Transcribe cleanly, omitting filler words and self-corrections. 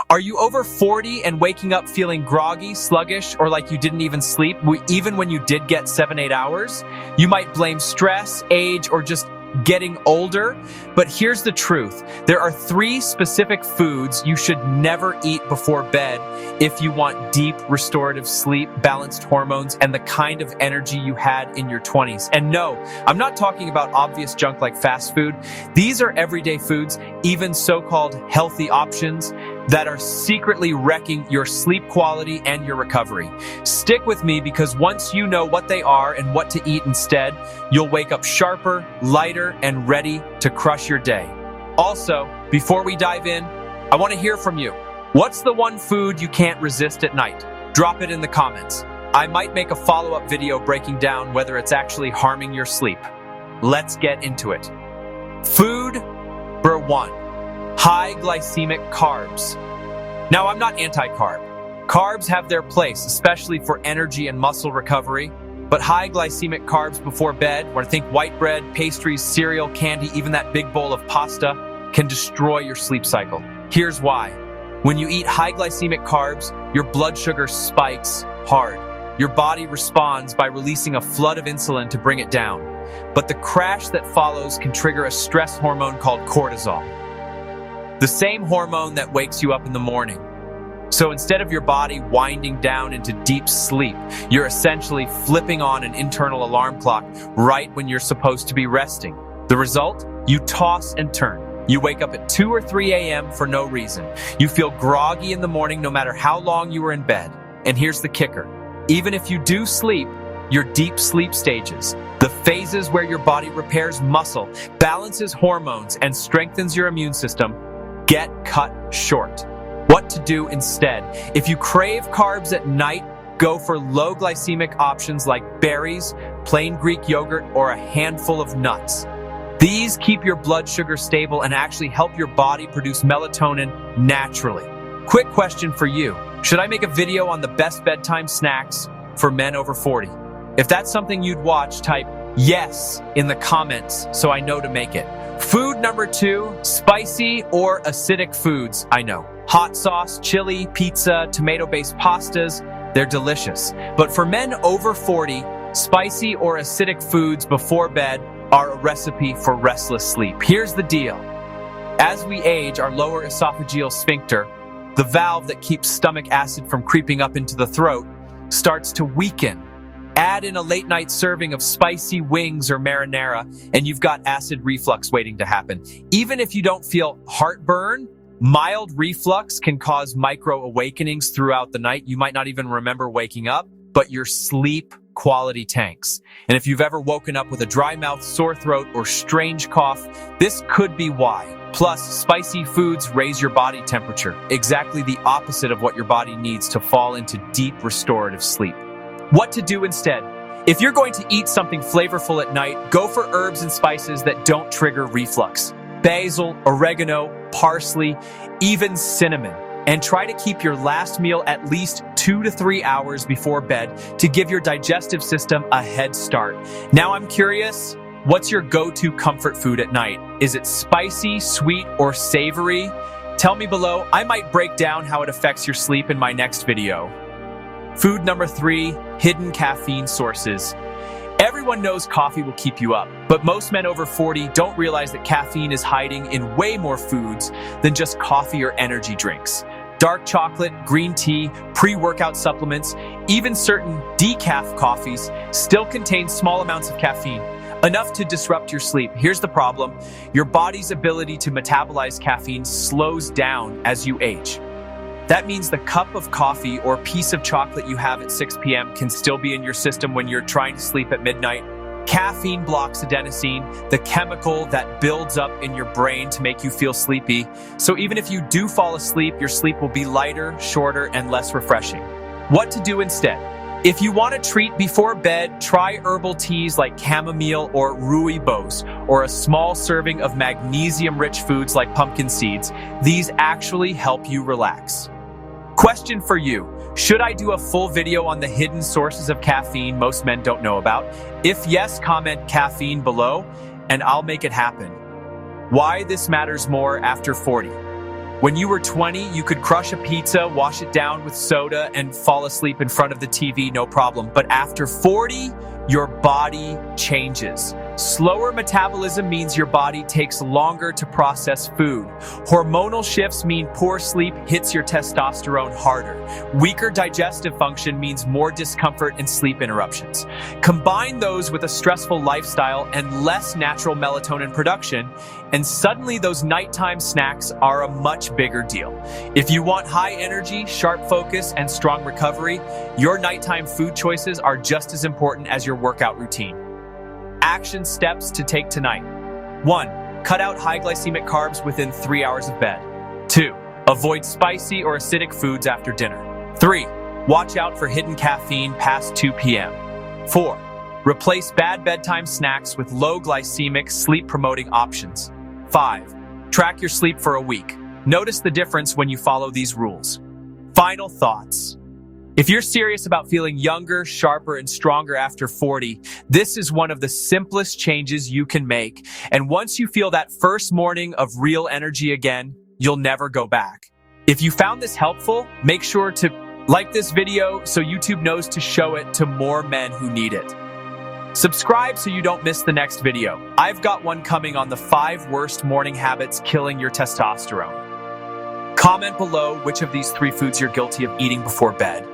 Are you over 40 and waking up feeling groggy, sluggish, or like you didn't even sleep, even when you did get 7-8 hours? You might blame stress, age, or just getting older, but here's the truth. There are 3 specific foods you should never eat before bed if you want deep restorative sleep, balanced hormones, and the kind of energy you had in your 20s. And no, I'm not talking about obvious junk like fast food. These are everyday foods, even so-called healthy options, that are secretly wrecking your sleep quality and your recovery. Stick with me, because once you know what they are and what to eat instead, you'll wake up sharper, lighter, and ready to crush your day. Also, before we dive in, I want to hear from you. What's the one food you can't resist at night? Drop it in the comments. I might make a follow-up video breaking down whether it's actually harming your sleep. Let's get into it. Food number 1. High-glycemic carbs. Now, I'm not anti-carb. Carbs have their place, especially for energy and muscle recovery. But high-glycemic carbs before bed, when I think white bread, pastries, cereal, candy, even that big bowl of pasta, can destroy your sleep cycle. Here's why. When you eat high-glycemic carbs, your blood sugar spikes hard. Your body responds by releasing a flood of insulin to bring it down. But the crash that follows can trigger a stress hormone called cortisol, the same hormone that wakes you up in the morning. So instead of your body winding down into deep sleep, you're essentially flipping on an internal alarm clock right when you're supposed to be resting. The result? You toss and turn. You wake up at 2 or 3 a.m. for no reason. You feel groggy in the morning no matter how long you were in bed. And here's the kicker. Even if you do sleep, your deep sleep stages, the phases where your body repairs muscle, balances hormones, and strengthens your immune system, get cut short. What to do instead? If you crave carbs at night, go for low glycemic options like berries, plain Greek yogurt, or a handful of nuts. These keep your blood sugar stable and actually help your body produce melatonin naturally. Quick question for you. Should I make a video on the best bedtime snacks for men over 40? If that's something you'd watch, type yes in the comments so I know to make it. Food number 2, spicy or acidic foods. I know. Hot sauce, chili, pizza, tomato-based pastas, they're delicious. But for men over 40, spicy or acidic foods before bed are a recipe for restless sleep. Here's the deal. As we age, our lower esophageal sphincter, the valve that keeps stomach acid from creeping up into the throat, starts to weaken. Add in a late-night serving of spicy wings or marinara, and you've got acid reflux waiting to happen. Even if you don't feel heartburn, mild reflux can cause micro-awakenings throughout the night. You might not even remember waking up, but your sleep quality tanks. And if you've ever woken up with a dry mouth, sore throat, or strange cough, this could be why. Plus, spicy foods raise your body temperature, exactly the opposite of what your body needs to fall into deep restorative sleep. What to do instead? If you're going to eat something flavorful at night, go for herbs and spices that don't trigger reflux. Basil, oregano, parsley, even cinnamon. And try to keep your last meal at least 2 to 3 hours before bed to give your digestive system a head start. Now I'm curious, what's your go-to comfort food at night? Is it spicy, sweet, or savory? Tell me below. I might break down how it affects your sleep in my next video. Food number 3, hidden caffeine sources. Everyone knows coffee will keep you up, but most men over 40 don't realize that caffeine is hiding in way more foods than just coffee or energy drinks. Dark chocolate, green tea, pre-workout supplements, even certain decaf coffees still contain small amounts of caffeine, enough to disrupt your sleep. Here's the problem. Your body's ability to metabolize caffeine slows down as you age. That means the cup of coffee or piece of chocolate you have at 6 p.m. can still be in your system when you're trying to sleep at midnight. Caffeine blocks adenosine, the chemical that builds up in your brain to make you feel sleepy. So even if you do fall asleep, your sleep will be lighter, shorter, and less refreshing. What to do instead? If you want a treat before bed, try herbal teas like chamomile or rooibos, or a small serving of magnesium-rich foods like pumpkin seeds. These actually help you relax. Question for you. Should I do a full video on the hidden sources of caffeine most men don't know about? If yes, comment caffeine below, and I'll make it happen. Why this matters more after 40. When you were 20, you could crush a pizza, wash it down with soda, and fall asleep in front of the TV, no problem. But after 40, your body changes. Slower metabolism means your body takes longer to process food. Hormonal shifts mean poor sleep hits your testosterone harder. Weaker digestive function means more discomfort and sleep interruptions. Combine those with a stressful lifestyle and less natural melatonin production, and suddenly those nighttime snacks are a much bigger deal. If you want high energy, sharp focus, and strong recovery, your nighttime food choices are just as important as your workout routine. Action steps to take tonight. 1. Cut out high-glycemic carbs within 3 hours of bed. 2. Avoid spicy or acidic foods after dinner. 3. Watch out for hidden caffeine past 2 p.m. 4. Replace bad bedtime snacks with low-glycemic, sleep-promoting options. 5. Track your sleep for a week. Notice the difference when you follow these rules. Final thoughts. If you're serious about feeling younger, sharper, and stronger after 40, this is one of the simplest changes you can make. And once you feel that first morning of real energy again, you'll never go back. If you found this helpful, make sure to like this video so YouTube knows to show it to more men who need it. Subscribe so you don't miss the next video. I've got one coming on the 5 worst morning habits killing your testosterone. Comment below which of these 3 foods you're guilty of eating before bed.